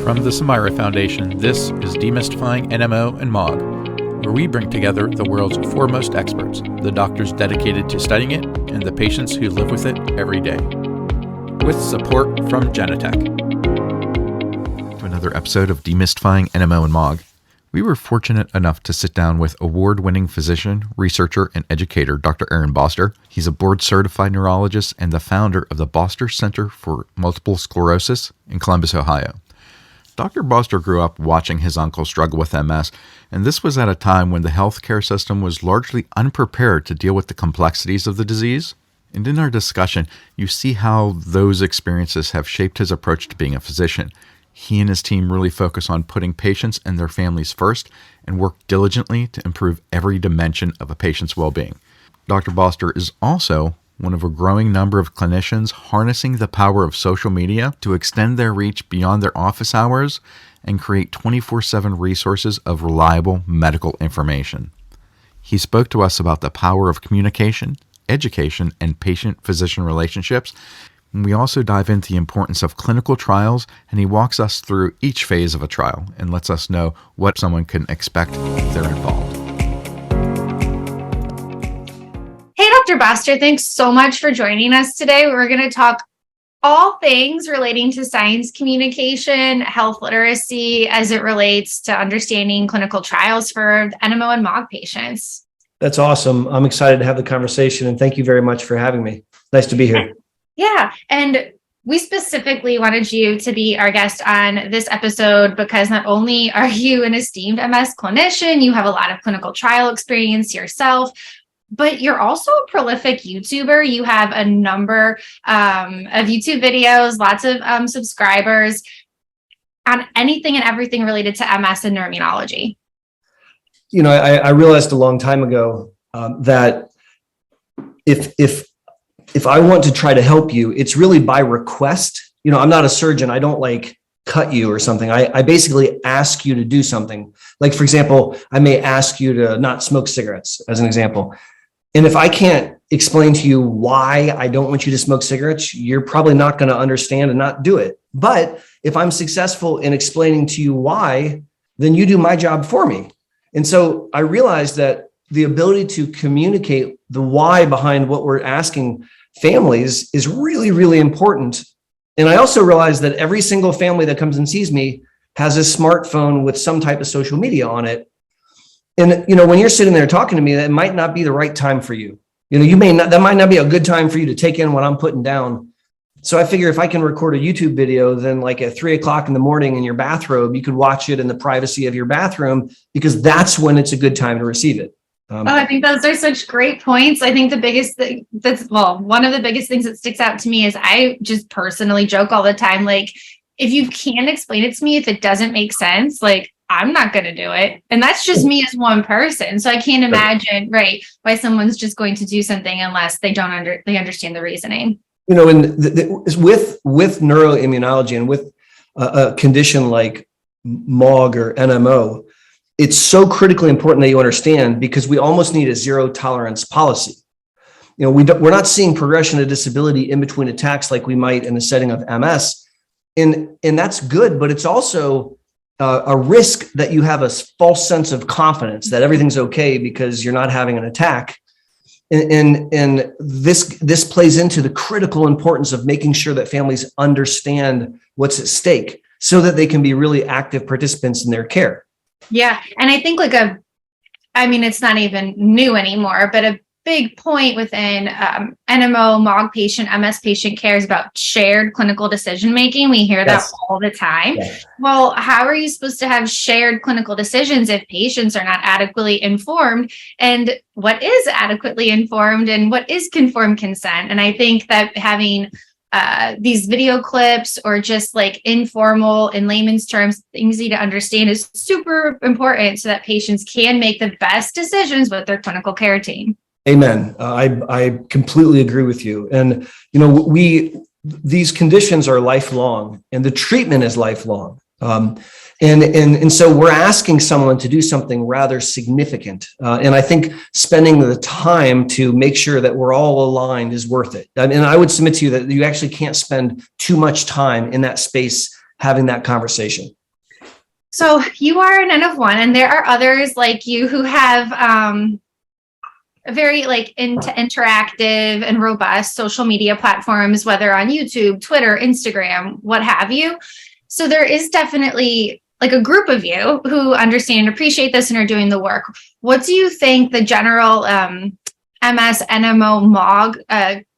From the Sumaira Foundation, this is Demystifying NMO and MOG, where we bring together the world's foremost experts, the doctors dedicated to studying it, and the patients who live with it every day. With support from Genentech. To another episode of Demystifying NMO and MOG. We were fortunate enough to sit down with award-winning physician, researcher, and educator Dr. Aaron Boster. He's a board-certified neurologist and the founder of the Boster Center for Multiple Sclerosis in Columbus, Ohio. Dr. Boster grew up watching his uncle struggle with MS, and this was at a time when the healthcare system was largely unprepared to deal with the complexities of the disease. And in our discussion, you see how those experiences have shaped his approach to being a physician. He and his team really focus on putting patients and their families first and work diligently to improve every dimension of a patient's well-being. Dr. Boster is also one of a growing number of clinicians harnessing the power of social media to extend their reach beyond their office hours and create 24/7 resources of reliable medical information. He spoke to us about the power of communication, education, and patient-physician relationships. We also dive into the importance of clinical trials, and he walks us through each phase of a trial and lets us know what someone can expect if they're involved. Hey, Dr. Boster, thanks so much for joining us today. We're going to talk all things relating to science communication, health literacy, as it relates to understanding clinical trials for NMO and MOG patients. That's awesome. I'm excited to have the conversation, and thank you very much for having me. Nice to be here. Yeah, and we specifically wanted you to be our guest on this episode because not only are you an esteemed MS clinician, you have a lot of clinical trial experience yourself, but you're also a prolific YouTuber. You have a number of YouTube videos, lots of subscribers on anything and everything related to MS and neuroimmunology. You know, I realized a long time ago that if I want to try to help you, it's really by request. You know, I'm not a surgeon. I don't like cut you or something. I basically ask you to do something. Like, for example, I may ask you to not smoke cigarettes as an example. And if I can't explain to you why I don't want you to smoke cigarettes, you're probably not going to understand and not do it. But if I'm successful in explaining to you why, then you do my job for me. And so I realized that the ability to communicate the why behind what we're asking families is really, really important. And I also realized that every single family that comes and sees me has a smartphone with some type of social media on it. And, you know, when you're sitting there talking to me, that might not be the right time for you. You know, that might not be a good time for you to take in what I'm putting down. So I figure if I can record a YouTube video, then like at 3:00 in the morning in your bathrobe, you could watch it in the privacy of your bathroom because that's when it's a good time to receive it. I think those are such great points. I think the biggest thing one of the biggest things that sticks out to me is I just personally joke all the time. Like, if you can't explain it to me, if it doesn't make sense, like, I'm not going to do it. And that's just me as one person. So I can't imagine, right, why someone's just going to do something unless they they understand the reasoning. You know, and with neuroimmunology and with a condition like MOG or NMO, it's so critically important that you understand because we almost need a zero tolerance policy. You know, we're not seeing progression of disability in between attacks like we might in the setting of MS. And that's good, but it's also a risk that you have a false sense of confidence that everything's okay because you're not having an attack. And this plays into the critical importance of making sure that families understand what's at stake so that they can be really active participants in their care. Yeah. And I think it's not even new anymore, but a big point within NMO, MOG patient, MS patient care is about shared clinical decision-making. We hear that all the time. Yeah. Well, how are you supposed to have shared clinical decisions if patients are not adequately informed? And what is adequately informed and what is informed consent? And I think that having these video clips or just like informal in layman's terms, easy to understand is super important so that patients can make the best decisions with their clinical care team. Amen. I completely agree with you. And, you know, these conditions are lifelong and the treatment is lifelong. And so we're asking someone to do something rather significant. And I think spending the time to make sure that we're all aligned is worth it. And I would submit to you that you actually can't spend too much time in that space having that conversation. So you are an N of one, and there are others like you who have very interactive and robust social media platforms, whether on YouTube, Twitter, Instagram, what have you. So there is definitely like a group of you who understand and appreciate this and are doing the work. What do you think the general MS, NMO, MOG,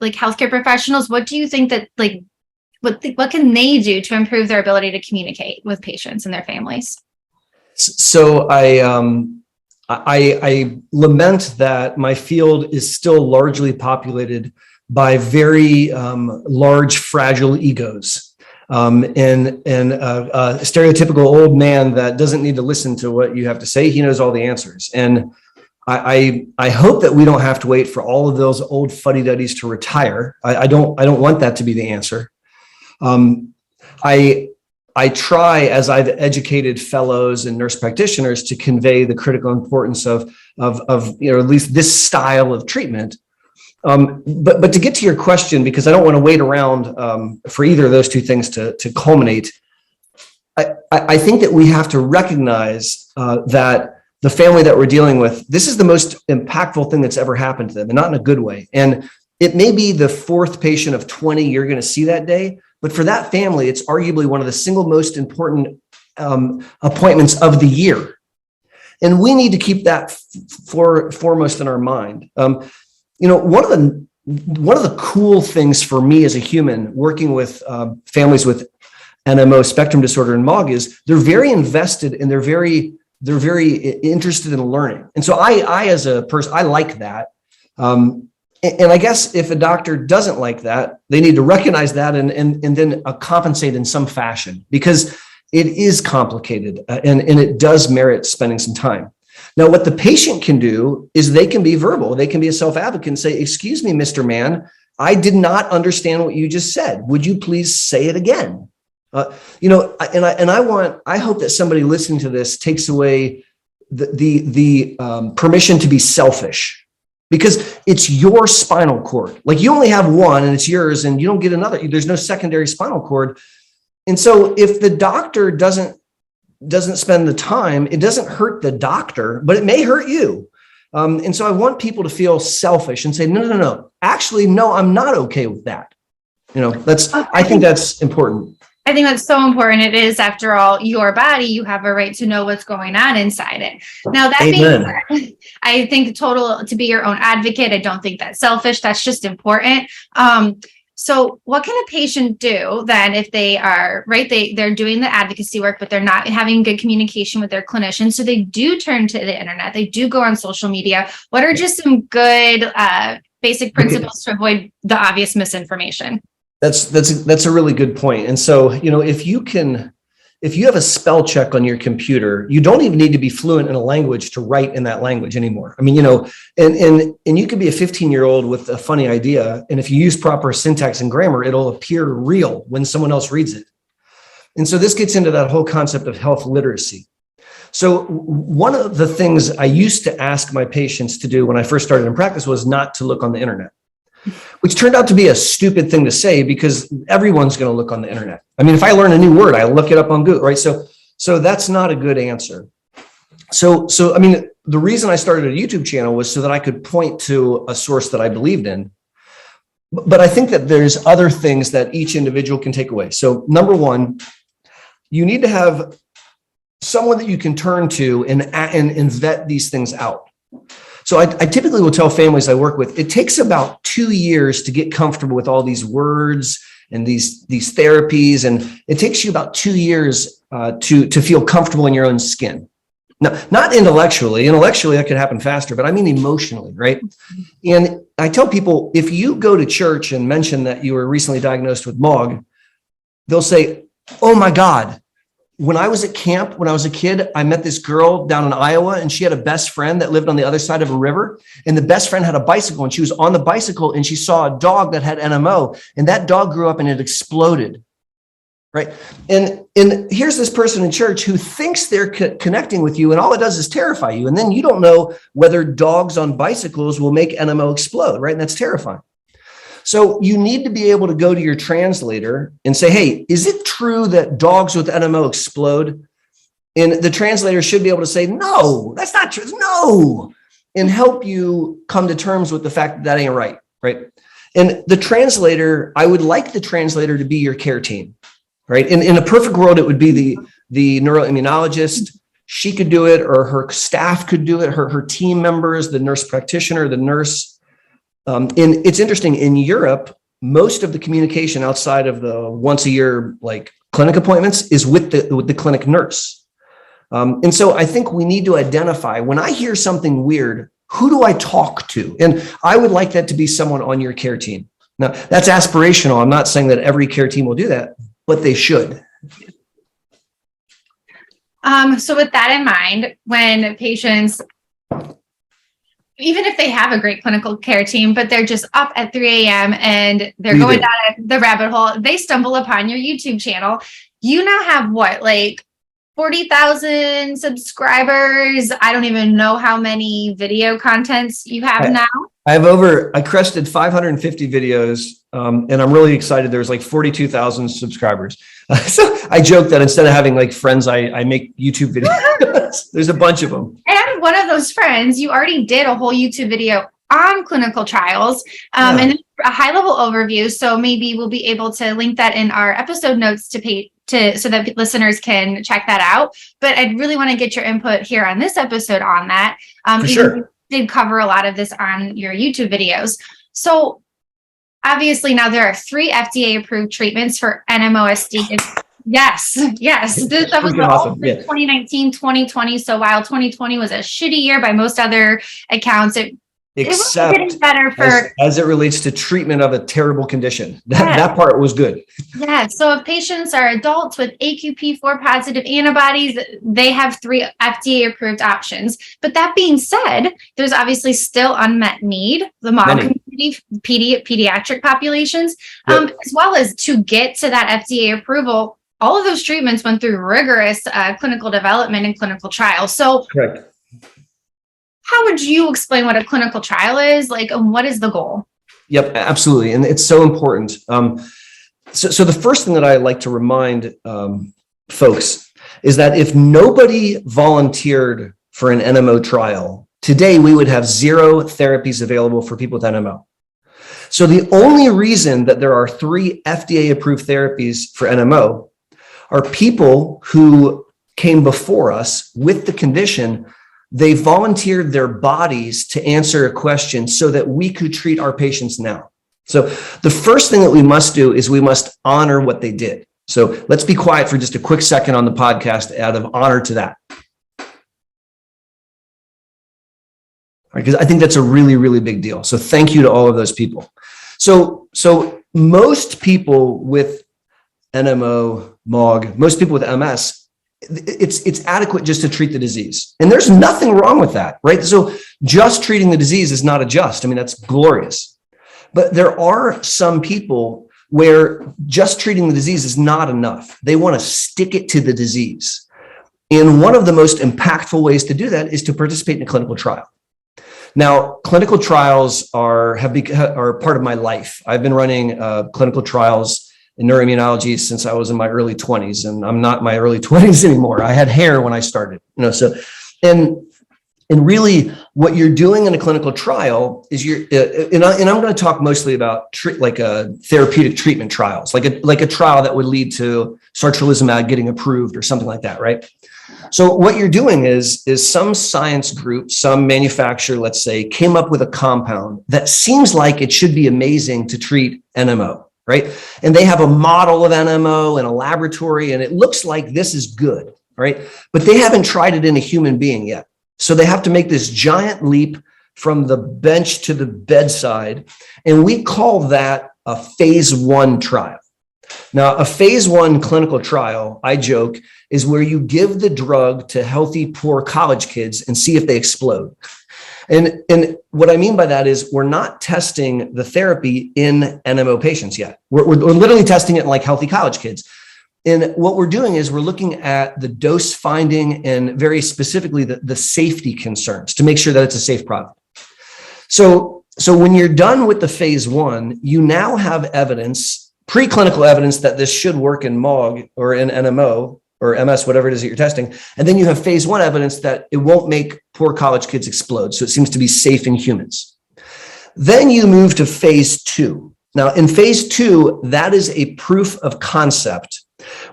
like healthcare professionals, what do you think that what can they do to improve their ability to communicate with patients and their families? So I lament that my field is still largely populated by very large, fragile egos. And a stereotypical old man that doesn't need to listen to what you have to say. He knows all the answers. And I hope that we don't have to wait for all of those old fuddy-duddies to retire. I don't want that to be the answer. I try, as I've educated fellows and nurse practitioners, to convey the critical importance of at least this style of treatment. But to get to your question, because I don't want to wait around for either of those two things to culminate, I think that we have to recognize that the family that we're dealing with, this is the most impactful thing that's ever happened to them, and not in a good way. And it may be the fourth patient of 20 you're going to see that day, but for that family, it's arguably one of the single most important appointments of the year. And we need to keep that foremost in our mind. One of the cool things for me as a human working with families with NMO, spectrum disorder, and MOG is they're very invested and they're very interested in learning. And so I as a person, I like that. And I guess if a doctor doesn't like that, they need to recognize that and then compensate in some fashion, because it is complicated and it does merit spending some time. Now, what the patient can do is they can be verbal. They can be a self-advocate and say, "Excuse me, Mr. Man, I did not understand what you just said. Would you please say it again?" I hope that somebody listening to this takes away the permission to be selfish, because it's your spinal cord. Like, you only have one and it's yours, and you don't get another. There's no secondary spinal cord. And so if the doctor doesn't spend the time, it doesn't hurt the doctor, but it may hurt you. And so I want people to feel selfish and say, no. Actually, no, I'm not okay with that. I think that's important. I think that's so important. It is, after all, your body. You have a right to know what's going on inside it. Now, that being said, I think to be your own advocate, I don't think that's selfish. That's just important. So what can a patient do then if they are, they're doing the advocacy work, but they're not having good communication with their clinician? So they do turn to the internet. They do go on social media. What are just some good basic principles to avoid the obvious misinformation? That's a really good point. And so, if you have a spell check on your computer, you don't even need to be fluent in a language to write in that language anymore. I mean, and you could be a 15-year-old with a funny idea, and if you use proper syntax and grammar, it'll appear real when someone else reads it. And so this gets into that whole concept of health literacy. So one of the things I used to ask my patients to do when I first started in practice was not to look on the internet, which turned out to be a stupid thing to say, because everyone's going to look on the internet. I mean, if I learn a new word, I look it up on Google, right? So that's not a good answer. So I mean, the reason I started a YouTube channel was so that I could point to a source that I believed in. But I think that there's other things that each individual can take away. So number one, you need to have someone that you can turn to and vet these things out. So I typically will tell families I work with, it takes about 2 years to get comfortable with all these words and these therapies. And it takes you about 2 years to feel comfortable in your own skin. Now, not intellectually. Intellectually, that could happen faster, but I mean emotionally, right? And I tell people, if you go to church and mention that you were recently diagnosed with MOG, they'll say, "Oh my God, when I was at camp, when I was a kid, I met this girl down in Iowa, and she had a best friend that lived on the other side of a river. And the best friend had a bicycle, and she was on the bicycle, and she saw a dog that had NMO, and that dog grew up and it exploded." Right. And here's this person in church who thinks they're connecting with you, and all it does is terrify you. And then you don't know whether dogs on bicycles will make NMO explode. Right. And that's terrifying. So you need to be able to go to your translator and say, "Hey, is it true that dogs with NMO explode?" And the translator should be able to say, no, that's not true. No, and help you come to terms with the fact that that ain't right. Right. And the translator, I would like the translator to be your care team. Right. In a perfect world, it would be the neuroimmunologist. She could do it, or her staff could do it, her team members, the nurse practitioner, the nurse. And it's interesting, in Europe, most of the communication outside of the once a year like clinic appointments is with the clinic nurse. And so I think we need to identify, when I hear something weird, who do I talk to? And I would like that to be someone on your care team. Now, that's aspirational. I'm not saying that every care team will do that, but they should. So with that in mind, when patients, even if they have a great clinical care team, but they're just up at 3 a.m. and they're going down the rabbit hole, they stumble upon your YouTube channel. You now have what, like 40,000 subscribers? I don't even know how many video contents you have now. I crested 550 videos, and I'm really excited. There's like 42,000 subscribers. So I joke that instead of having like friends, I make YouTube videos. There's a bunch of them. And one of those friends, you already did a whole YouTube video on clinical trials, and a high level overview. So maybe we'll be able to link that in our episode notes so that listeners can check that out. But I'd really want to get your input here on this episode on that. For sure. Did cover a lot of this on your YouTube videos. So obviously now there are 3 FDA approved treatments for NMOSD. Yes. That was awesome. 2019, 2020. So while 2020 was a shitty year by most other accounts, it was getting better as it relates to treatment of a terrible condition. That part was good. Yeah. So if patients are adults with AQP4 positive antibodies, they have 3 FDA approved options. But that being said, there's obviously still unmet need, the MOG community, pediatric populations, as well as to get to that FDA approval. All of those treatments went through rigorous clinical development and clinical trials. So correct. How would you explain what a clinical trial is? Like, what is the goal? Yep, absolutely. And it's so important. So the first thing that I like to remind folks is that if nobody volunteered for an NMO trial, today we would have 0 therapies available for people with NMO. So the only reason that there are 3 FDA approved therapies for NMO are people who came before us with the condition. They volunteered their bodies to answer a question so that we could treat our patients now. So the first thing that we must do is we must honor what they did. So let's be quiet for just a quick second on the podcast out of honor to that. Because I think that's a really, really big deal. So thank you to all of those people. So most people with NMO, MOG, most people with MS, it's adequate just to treat the disease. And there's nothing wrong with that, right? So just treating the disease is not a just. I mean, that's glorious. But there are some people where just treating the disease is not enough. They want to stick it to the disease. And one of the most impactful ways to do that is to participate in a clinical trial. Now, clinical trials are part of my life. I've been running clinical trials in neuroimmunology since I was in my early 20s, and I'm not in my early 20s anymore. I had hair when I started, and really what you're doing in a clinical trial is and I'm going to talk mostly about therapeutic treatment trials, like a trial that would lead to sartrilizumab getting approved or something like that, right? So what you're doing is some science group, some manufacturer, let's say, came up with a compound that seems like it should be amazing to treat NMO. Right? And they have a model of NMO in a laboratory, and it looks like this is good, right? But they haven't tried it in a human being yet. So they have to make this giant leap from the bench to the bedside. And we call that a phase 1 trial. Now, a phase 1 clinical trial, I joke, is where you give the drug to healthy, poor college kids and see if they explode. And what I mean by that is we're not testing the therapy in NMO patients yet. We're literally testing it in like healthy college kids. And what we're doing is we're looking at the dose finding and very specifically the safety concerns to make sure that it's a safe product. So when you're done with the phase 1, you now have evidence, preclinical evidence that this should work in MOG or in NMO, or MS, whatever it is that you're testing. And then you have phase 1 evidence that it won't make poor college kids explode. So it seems to be safe in humans. Then you move to phase 2. Now in phase 2, that is a proof of concept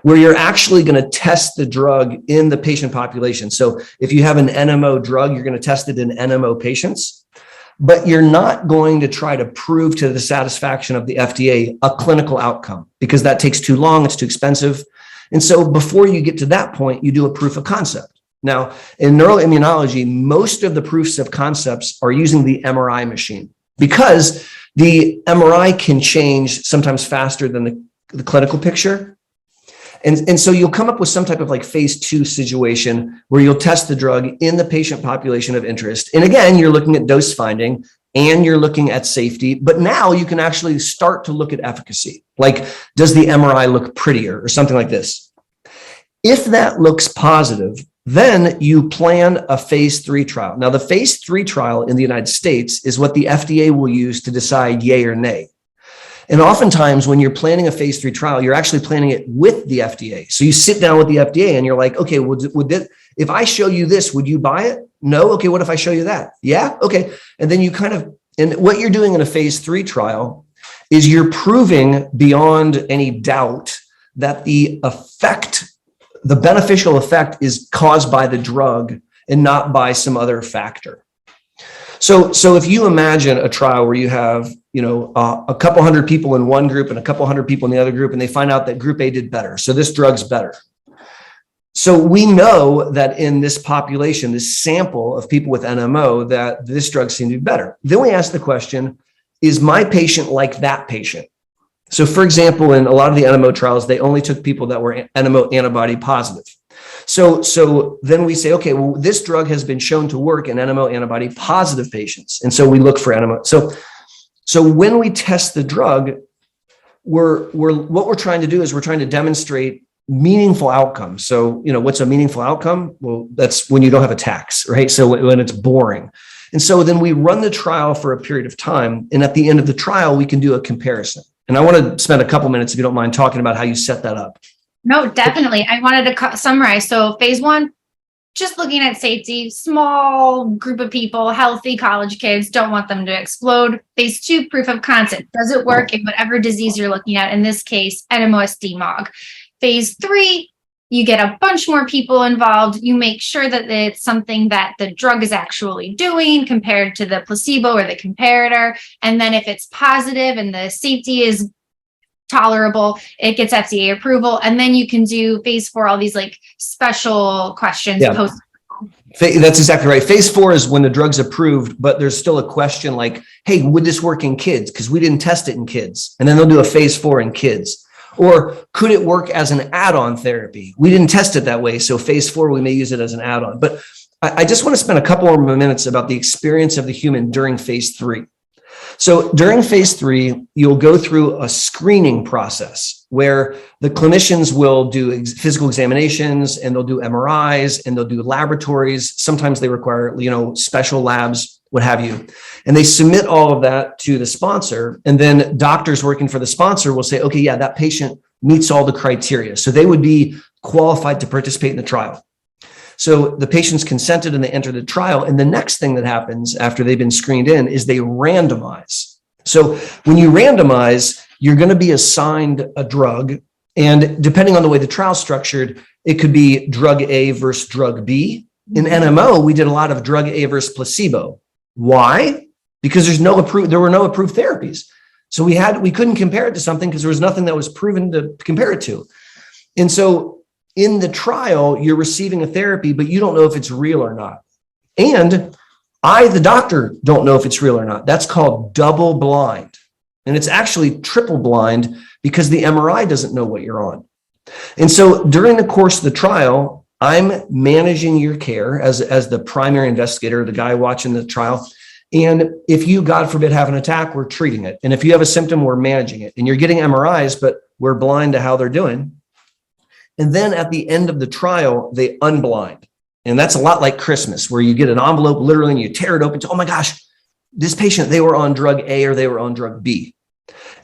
where you're actually going to test the drug in the patient population. So if you have an NMO drug, you're going to test it in NMO patients, but you're not going to try to prove to the satisfaction of the FDA a clinical outcome because that takes too long, it's too expensive. And so before you get to that point, you do a proof of concept. Now, in neuroimmunology, most of the proofs of concepts are using the MRI machine because the MRI can change sometimes faster than the clinical picture. And so you'll come up with some type of like phase 2 situation where you'll test the drug in the patient population of interest. And again, you're looking at dose finding and you're looking at safety, but now you can actually start to look at efficacy. Like, does the MRI look prettier or something like this? If that looks positive, then you plan a phase 3 trial. Now, the phase 3 trial in the United States is what the FDA will use to decide yay or nay. And oftentimes when you're planning a phase 3 trial, you're actually planning it with the FDA. So you sit down with the FDA and you're like, okay, if I show you this, would you buy it? No. Okay. What if I show you that? Yeah. Okay. And then and what you're doing in a phase 3 trial is you're proving beyond any doubt that the beneficial effect is caused by the drug and not by some other factor. So if you imagine a trial where you have, a couple hundred people in one group and a couple hundred people in the other group, and they find out that group A did better. So this drug's better. So we know that in this population, this sample of people with NMO, that this drug seemed to be better. Then we ask the question, is my patient like that patient? So for example, in a lot of the NMO trials, they only took people that were NMO antibody positive. So then we say, okay, well, this drug has been shown to work in NMO antibody positive patients. And so we look for NMO. So when we test the drug, what we're trying to do is we're trying to demonstrate meaningful outcomes. So, what's a meaningful outcome? Well, that's when you don't have attacks, right? So when it's boring. And so then we run the trial for a period of time. And at the end of the trial, we can do a comparison. And I want to spend a couple minutes, if you don't mind, talking about how you set that up. No, definitely. I wanted to summarize. So phase 1, just looking at safety, small group of people, healthy college kids, don't want them to explode. Phase 2, proof of concept. Does it work in whatever disease you're looking at? In this case, NMOSD MOG. Phase 3, you get a bunch more people involved. You make sure that it's something that the drug is actually doing compared to the placebo or the comparator. And then if it's positive and the safety is tolerable, it gets FDA approval. And then you can do phase 4, all these like special questions. Yeah. That's exactly right. Phase 4 is when the drug's approved, but there's still a question like, hey, would this work in kids? Because we didn't test it in kids. And then they'll do a phase 4 in kids. Or could it work as an add-on therapy? We didn't test it that way. So phase 4, we may use it as an add-on. But I just want to spend a couple more minutes about the experience of the human during phase 3. So during phase 3, you'll go through a screening process where the clinicians will do physical examinations and they'll do MRIs and they'll do laboratories. Sometimes they require, special labs, what have you. And they submit all of that to the sponsor. And then doctors working for the sponsor will say, okay, yeah, that patient meets all the criteria. So they would be qualified to participate in the trial. So the patients consented and they enter the trial. And the next thing that happens after they've been screened in is they randomize. So when you randomize, you're going to be assigned a drug. And depending on the way the trial's structured, it could be drug A versus drug B. In NMO, we did a lot of drug A versus placebo. Why? Because there were no approved therapies. So we couldn't compare it to something because there was nothing that was proven to compare it to. And so in the trial, you're receiving a therapy, but you don't know if it's real or not. And I, the doctor, don't know if it's real or not. That's called double blind. And it's actually triple blind because the MRI doesn't know what you're on. And so during the course of the trial, I'm managing your care as the primary investigator, the guy watching the trial. And if you, God forbid, have an attack, we're treating it. And if you have a symptom, we're managing it. And you're getting MRIs, but we're blind to how they're doing. And then at the end of the trial, they unblind. And that's a lot like Christmas, where you get an envelope literally and you tear it open to, oh my gosh, this patient, they were on drug A or they were on drug B.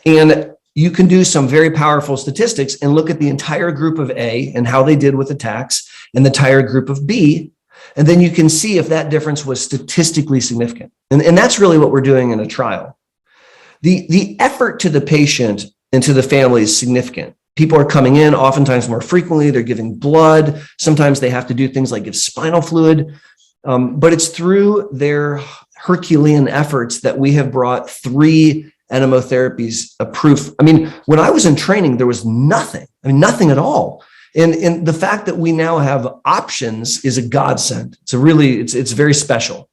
And you can do some very powerful statistics and look at the entire group of A and how they did with attacks and the entire group of B. And then you can see if that difference was statistically significant. And that's really what we're doing in a trial. The effort to the patient and to the family is significant. People are coming in oftentimes more frequently. They're giving blood. Sometimes they have to do things like give spinal fluid. But it's through their Herculean efforts that we have brought 3 NMO therapies approved. I mean, when I was in training, there was nothing. I mean, nothing at all. And the fact that we now have options is a godsend. It's very special.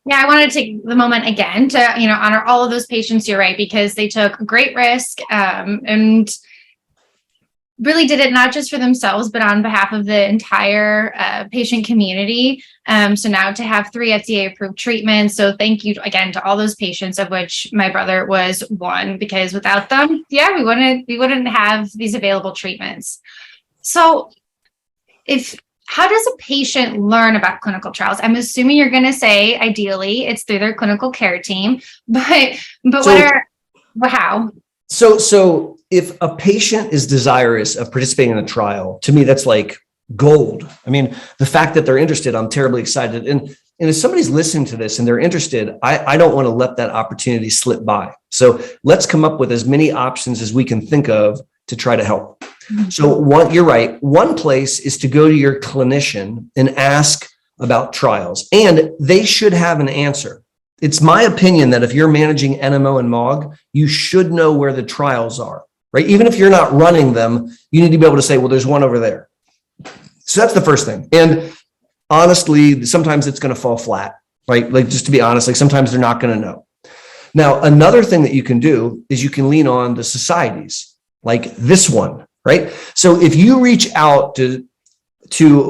Yeah, I want to take the moment again to, honor all of those patients. You're right, because they took great risk and really did it not just for themselves, but on behalf of the entire patient community. So now to have 3 FDA approved treatments. So thank you again to all those patients, of which my brother was one, because without them, we wouldn't have these available treatments. So how does a patient learn about clinical trials? I'm assuming you're going to say ideally it's through their clinical care team, but how? So if a patient is desirous of participating in a trial, to me, that's like gold. I mean, the fact that they're interested, I'm terribly excited. And if somebody's listening to this and they're interested, I don't want to let that opportunity slip by. So let's come up with as many options as we can think of to try to help. So you're right. One place is to go to your clinician and ask about trials, and they should have an answer. It's my opinion that if you're managing NMO and MOG, you should know where the trials are, right? Even if you're not running them, you need to be able to say, well, there's one over there. So that's the first thing. And honestly, sometimes it's going to fall flat, right? Like, just to be honest, like sometimes they're not going to know. Now, another thing that you can do is you can lean on the societies like this one, right? So if you reach out to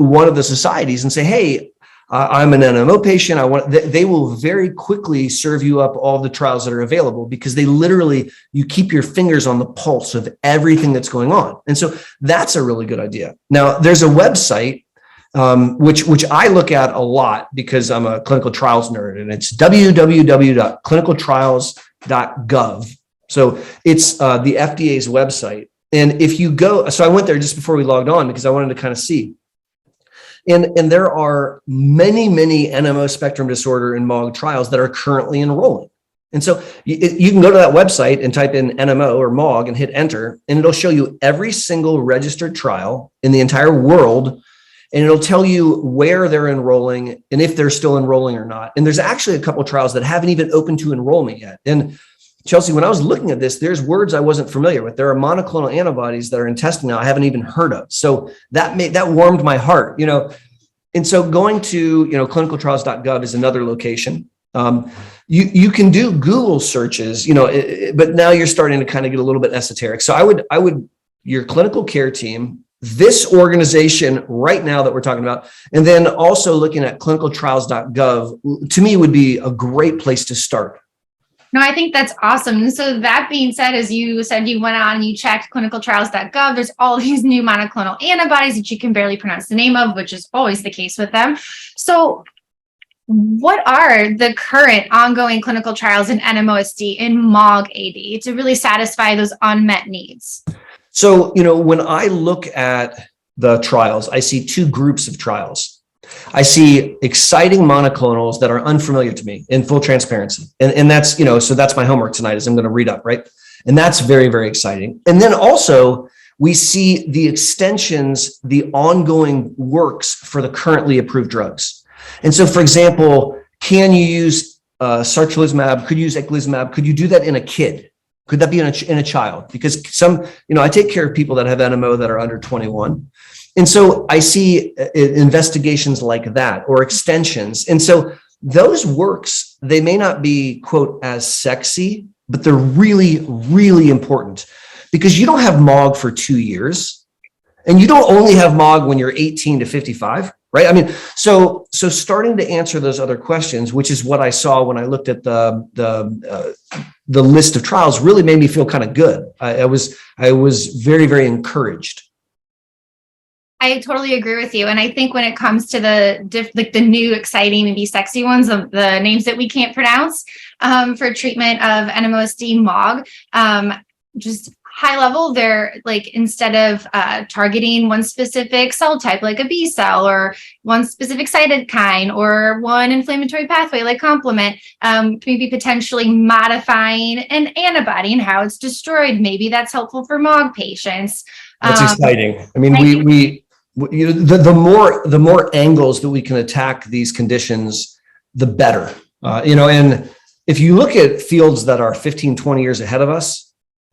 one of the societies and say, hey, I'm an NMO patient. They will very quickly serve you up all the trials that are available, because you keep your fingers on the pulse of everything that's going on. And so that's a really good idea. Now, there's a website, which I look at a lot because I'm a clinical trials nerd, and it's www.clinicaltrials.gov. So it's the FDA's website. And if you go, so I went there just before we logged on because I wanted to kind of see. And there are many NMO spectrum disorder and MOG trials that are currently enrolling. And so you can go to that website and type in NMO or MOG and hit enter, and it'll show you every single registered trial in the entire world. And it'll tell you where they're enrolling and if they're still enrolling or not. And there's actually a couple of trials that haven't even opened to enrollment yet. And Chelsey, when I was looking at this, there's words I wasn't familiar with. There are monoclonal antibodies that are in testing now I haven't even heard of. So that warmed my heart, And so going to, clinicaltrials.gov is another location. You can do Google searches, but now you're starting to kind of get a little bit esoteric. So I would your clinical care team, this organization right now that we're talking about, and then also looking at clinicaltrials.gov, to me would be a great place to start. No, I think that's awesome. And so that being said, as you said, you went on and you checked clinicaltrials.gov, there's all these new monoclonal antibodies that you can barely pronounce the name of, which is always the case with them. So what are the current ongoing clinical trials in NMOSD and MOG AD to really satisfy those unmet needs? So, when I look at the trials, I see 2 groups of trials. I see exciting monoclonals that are unfamiliar to me, in full transparency. And that's, so that's my homework tonight, is I'm going to read up, right? And that's very, very exciting. And then also we see the extensions, the ongoing works for the currently approved drugs. And so, for example, can you use sarclizumab? Could you use eculizumab? Could you do that in a kid? Could that be in a child? Because I take care of people that have NMO that are under 21. And so I see investigations like that, or extensions. And so those works, they may not be, quote, as sexy, but they're really, really important, because you don't have MOG for 2 years, and you don't only have MOG when you're 18 to 55, right? I mean, so starting to answer those other questions, which is what I saw when I looked at the list of trials, really made me feel kind of good. I was very, very encouraged. I totally agree with you. And I think when it comes to the new, exciting, maybe sexy ones, the names that we can't pronounce for treatment of NMOSD MOG, just high level, they're like, instead of targeting one specific cell type, like a B cell, or one specific cytokine, or one inflammatory pathway, like complement, maybe potentially modifying an antibody and how it's destroyed. Maybe that's helpful for MOG patients. That's exciting. I mean, we you know, the more angles that we can attack these conditions, the better. You know, and if you look at fields that are 15, 20 years ahead of us,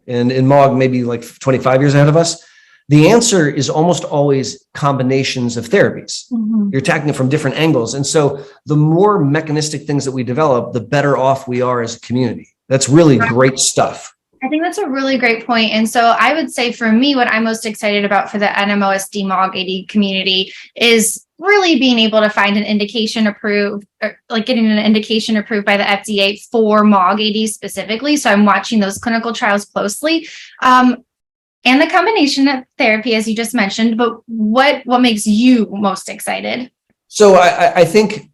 and in MOG, maybe like 25 years ahead of us, the answer is almost always combinations of therapies. Mm-hmm. You're attacking it from different angles. And so the more mechanistic things that we develop, the better off we are as a community. That's really great stuff. I think that's a really great point. And so I would say for me, what I'm most excited about for the NMOSD MOG AD community is really being able to find an indication approved, or like getting an indication approved by the FDA for MOG AD specifically. So I'm watching those clinical trials closely. And the combination of therapy, as you just mentioned, but what makes you most excited? So I think,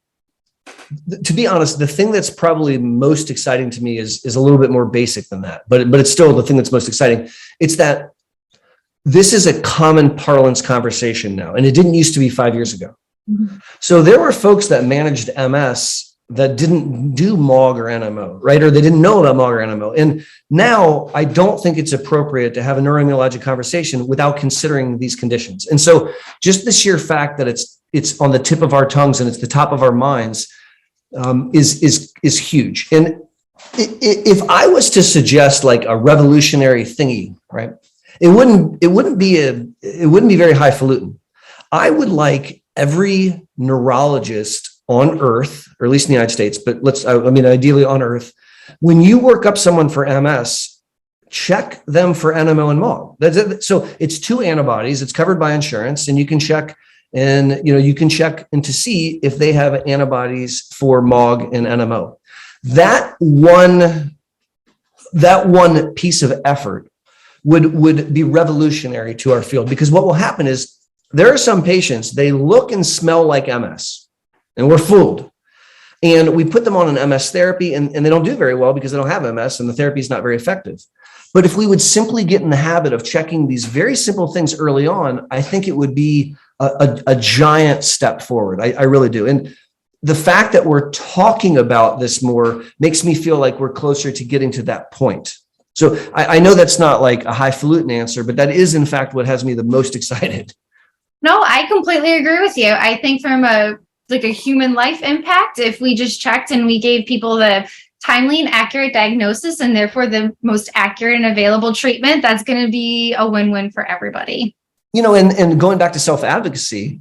to be honest, the thing that's probably most exciting to me is a little bit more basic than that, but it's still the thing that's most exciting. It's that this is a common parlance conversation now, and it didn't used to be 5 years ago. Mm-hmm. So there were folks that managed MS that didn't do MOG or NMO, right? Or they didn't know about MOG or NMO. And now I don't think it's appropriate to have a neuroimmunologic conversation without considering these conditions. And so just the sheer fact that it's on the tip of our tongues and it's the top of our minds is huge. And if I was to suggest like a revolutionary thingy, right? It wouldn't be very highfalutin. I would like every neurologist on Earth, or at least in the United States, but ideally on Earth, when you work up someone for MS, check them for NMO and MOG. That's it. So it's 2 antibodies. It's covered by insurance, and you can check. And you can check and to see if they have antibodies for MOG and NMO. That one piece of effort would be revolutionary to our field, because what will happen is there are some patients, they look and smell like MS, and we're fooled. And we put them on an MS therapy, and they don't do very well because they don't have MS, and the therapy is not very effective. But if we would simply get in the habit of checking these very simple things early on, I think it would be a giant step forward. I really do. And the fact that we're talking about this more makes me feel like we're closer to getting to that point. So I know that's not like a highfalutin answer, but that is in fact what has me the most excited. No, I completely agree with you. I think from a human life impact, if we just checked and we gave people the timely and accurate diagnosis, and therefore the most accurate and available treatment, that's going to be a win-win for everybody. And going back to self-advocacy,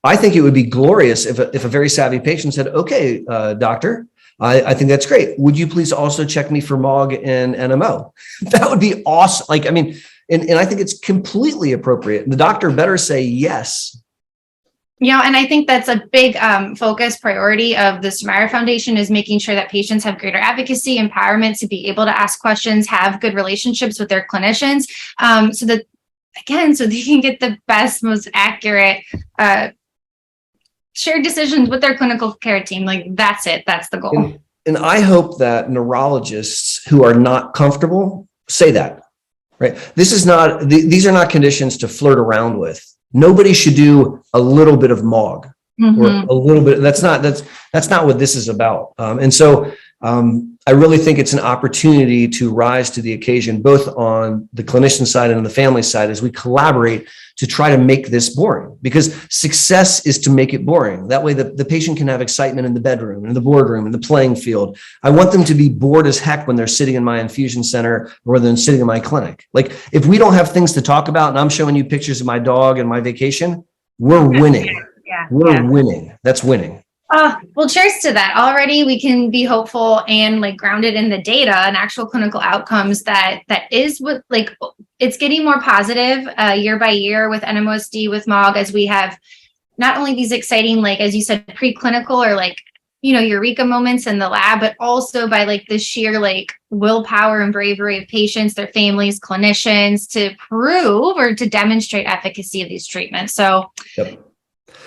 I think it would be glorious if a very savvy patient said, okay, doctor, I think that's great. Would you please also check me for MOG and NMO? That would be awesome. And I think it's completely appropriate. The doctor better say yes. And I think that's a big focus priority of the Sumaira Foundation, is making sure that patients have greater advocacy, empowerment to be able to ask questions, have good relationships with their clinicians, so they can get the best, most accurate shared decisions with their clinical care team. That's it. That's the goal. And I hope that neurologists who are not comfortable say that, right? These are not conditions to flirt around with. Nobody should do a little bit of MOG, mm-hmm. or a little bit. That's not what this is about. And so I really think it's an opportunity to rise to the occasion, both on the clinician side and on the family side, as we collaborate to try to make this boring, because success is to make it boring. That way the patient can have excitement in the bedroom, in the boardroom, in the playing field. I want them to be bored as heck when they're sitting in my infusion center or when they're sitting in my clinic. If we don't have things to talk about and I'm showing you pictures of my dog and my vacation, we're winning. We're winning. That's winning. Well, cheers to that. Already we can be hopeful and grounded in the data and actual clinical outcomes that is what it's getting more positive year by year with NMOSD, with MOG, as we have not only these exciting, as you said, preclinical or eureka moments in the lab, but also by the sheer willpower and bravery of patients, their families, clinicians, to prove or to demonstrate efficacy of these treatments. So yep.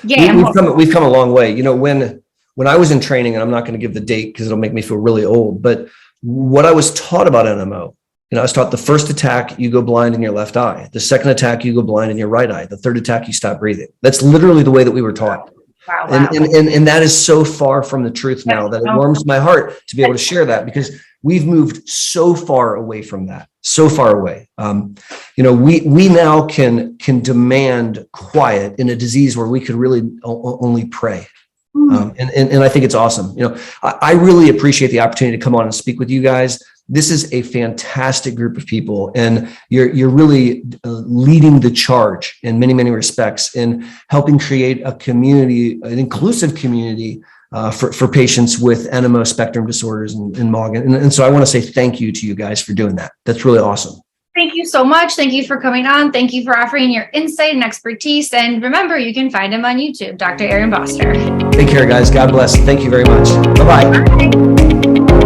Yeah, we've come a long way. When I was in training, and I'm not going to give the date because it'll make me feel really old, but what I was taught about NMO I was taught the first attack, you go blind in your left eye. The second attack, you go blind in your right eye. The third attack, you stop breathing. That's literally the way that we were taught. Wow. And that is so far from the truth now that it warms my heart to be able to share that, because we've moved so far away from that, so far away. We now can demand quiet in a disease where we could really only pray. And I think it's awesome. I really appreciate the opportunity to come on and speak with you guys. This is a fantastic group of people, and you're really leading the charge in many, many respects in helping create a community, an inclusive community for patients with NMO spectrum disorders and MOG. And so I want to say thank you to you guys for doing that. That's really awesome. Thank you so much. Thank you for coming on. Thank you for offering your insight and expertise. And remember, you can find him on YouTube, Dr. Aaron Boster. Take care, guys. God bless. Thank you very much. Bye-bye. Bye.